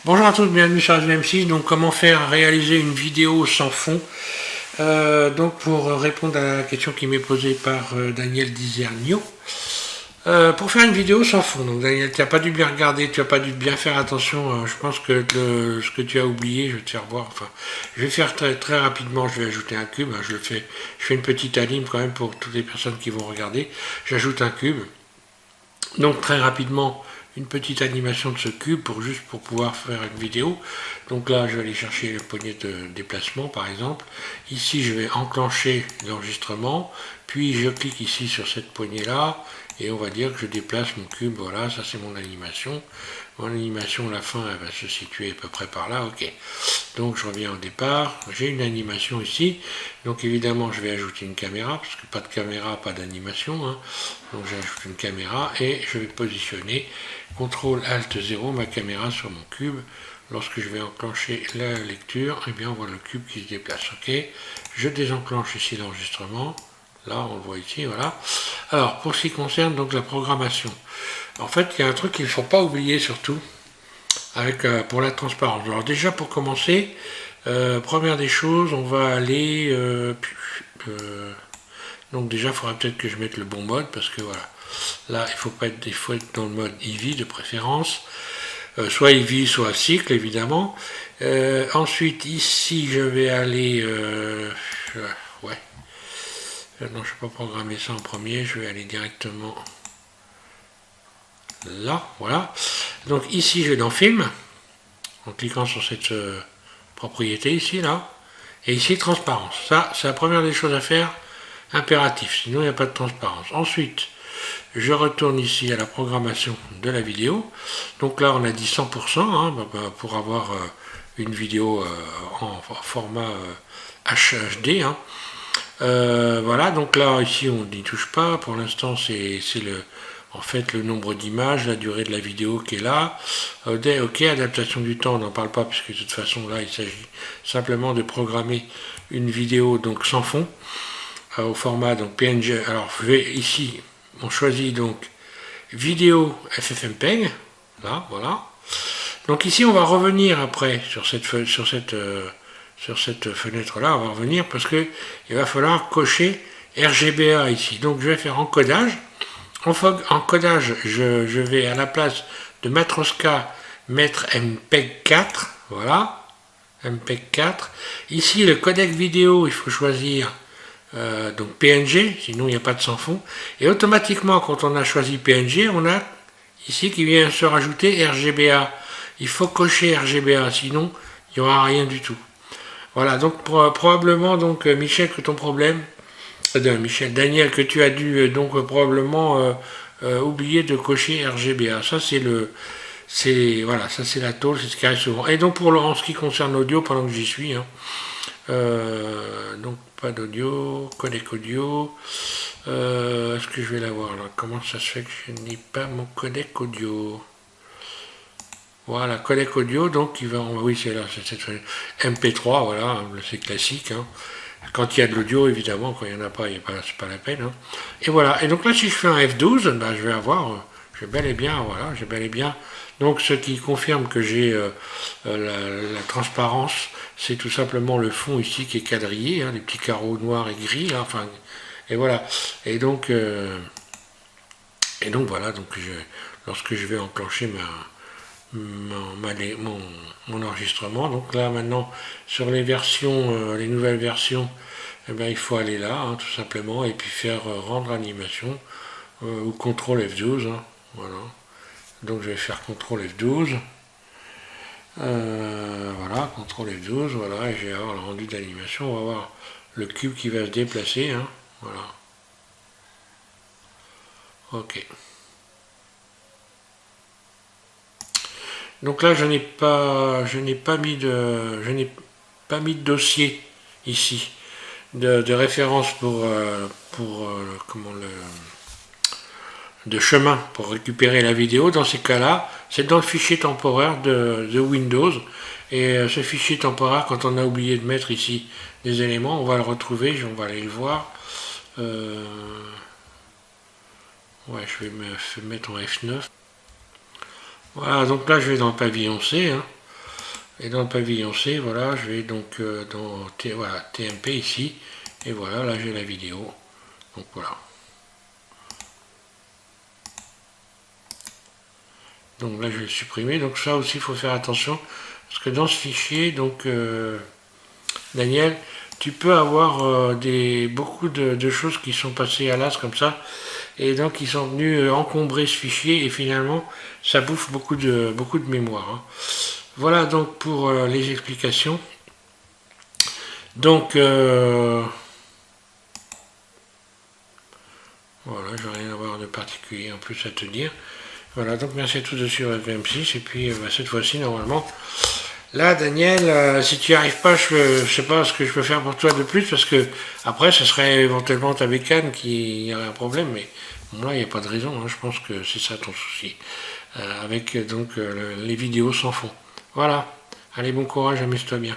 Bonjour à tous, bienvenue sur M6. Donc, comment faire réaliser une vidéo sans fond. Donc, pour répondre à la question qui m'est posée par Daniel Dizernio, pour faire une vidéo sans fond. Donc, Daniel, tu n'as pas dû bien regarder, tu n'as pas dû bien faire attention. Je pense que ce que tu as oublié, je vais te faire voir. Enfin, je vais faire très rapidement. Je vais ajouter un cube. Je fais une petite anime quand même pour toutes les personnes qui vont regarder. J'ajoute un cube. Donc, très rapidement, une petite animation de ce cube juste pour pouvoir faire une vidéo. Donc là, je vais aller chercher le poignet de déplacement par exemple. Ici, je vais enclencher l'enregistrement, puis je clique ici sur cette poignée là, et on va dire que je déplace mon cube. Voilà, ça c'est mon animation. Mon animation, la fin, elle va se situer à peu près par là. Ok. Donc je reviens au départ. J'ai une animation ici. Donc évidemment, je vais ajouter une caméra, parce que pas de caméra, pas d'animation. Hein. Donc j'ajoute une caméra et je vais positionner CTRL ALT 0 ma caméra sur mon cube. Lorsque je vais enclencher la lecture, eh bien on voit le cube qui se déplace. Ok. Je désenclenche ici l'enregistrement. Là, on le voit ici, voilà. Alors, pour ce qui concerne donc la programmation, en fait, il y a un truc qu'il ne faut pas oublier surtout, pour la transparence. Alors déjà, pour commencer, première des choses, on va aller... donc déjà, il faudra peut-être que je mette le bon mode, parce que voilà, là, il faut être dans le mode Eevee de préférence. Soit Eevee, soit cycle, évidemment. Ensuite, ici, je vais aller... ouais. Non, je ne vais pas programmer ça en premier, je vais aller directement là, voilà. Donc ici, je vais dans Film, en cliquant sur cette propriété ici, là. Et ici, transparence. Ça, c'est la première des choses à faire, impératif, sinon il n'y a pas de transparence. Ensuite, je retourne ici à la programmation de la vidéo. Donc là, on a dit 100%, hein, pour avoir une vidéo en format HHD, hein. Voilà, donc là, ici, on n'y touche pas. Pour l'instant, c'est en fait le nombre d'images, la durée de la vidéo qui est là. Ok, adaptation du temps, on n'en parle pas, puisque de toute façon, là, il s'agit simplement de programmer une vidéo donc sans fond, au format donc PNG. Alors, je vais ici, on choisit donc vidéo FFmpeg, là, voilà. Donc ici, on va revenir après sur cette fenêtre-là, on va revenir parce qu'il va falloir cocher RGBA ici. Donc je vais faire encodage. En codage, je vais à la place de Matroska mettre MPEG 4. Voilà, MPEG 4. Ici, le codec vidéo, il faut choisir donc PNG, sinon il n'y a pas de sans fond. Et automatiquement, quand on a choisi PNG, on a ici qui vient se rajouter RGBA. Il faut cocher RGBA, sinon il n'y aura rien du tout. Voilà, donc probablement, donc Michel, que ton problème, Daniel, que tu as dû donc probablement oublier de cocher RGBA. Ça voilà, ça c'est la tôle, c'est ce qui arrive souvent. Et donc en ce qui concerne l'audio, pendant que j'y suis, hein, donc pas d'audio, codec audio. Est-ce que je vais l'avoir là? Comment ça se fait que je n'ai pas mon codec audio? Voilà, codec audio, donc oui, c'est là, c'est cette MP3, voilà, c'est classique. Hein. Quand il y a de l'audio, évidemment, quand il n'y en a pas, c'est pas la peine. Hein. Et voilà, et donc là, si je fais un F12, ben, je vais avoir, j'ai bel et bien, voilà, j'ai bel et bien. Donc, ce qui confirme que j'ai la transparence, c'est tout simplement le fond ici qui est quadrillé, hein, les petits carreaux noirs et gris, là, enfin, et voilà. Et donc voilà, donc lorsque je vais enclencher mon enregistrement. Donc là maintenant sur les versions, les nouvelles versions, eh ben, il faut aller là, hein, tout simplement, et puis faire rendre animation ou CTRL F12. Hein, voilà. Donc je vais faire CTRL F12. Voilà, CTRL F12, voilà, et je vais avoir le rendu d'animation. On va voir le cube qui va se déplacer. Hein, voilà. Ok. Donc là, je n'ai pas mis de dossier ici de référence de chemin pour récupérer la vidéo. Dans ces cas-là, c'est dans le fichier temporaire de Windows. Et ce fichier temporaire, quand on a oublié de mettre ici des éléments, on va le retrouver, on va aller le voir. Ouais, je vais me mettre en F9. Voilà, donc là je vais dans le pavillon C, hein. Et dans le pavillon C, voilà, je vais donc dans voilà, TMP ici, et voilà, là j'ai la vidéo. Donc voilà. Donc là je vais le supprimer. Donc ça aussi il faut faire attention, parce que dans ce fichier, donc Daniel, tu peux avoir beaucoup de choses qui sont passées à l'as comme ça, et donc ils sont venus encombrer ce fichier, et finalement ça bouffe beaucoup de mémoire. Hein. Voilà donc pour les explications. Donc voilà, je vais rien avoir de particulier en plus à te dire. Voilà, donc merci à tous de suivre FM6, et puis cette fois-ci normalement. Là, Daniel, si tu n'y arrives pas, je ne sais pas ce que je peux faire pour toi de plus, parce que après, ce serait éventuellement ta bécane qui aurait un problème, mais bon, là, il n'y a pas de raison, hein, je pense que c'est ça ton souci. Avec donc les vidéos sans fond. Voilà, allez, bon courage, amuse-toi bien.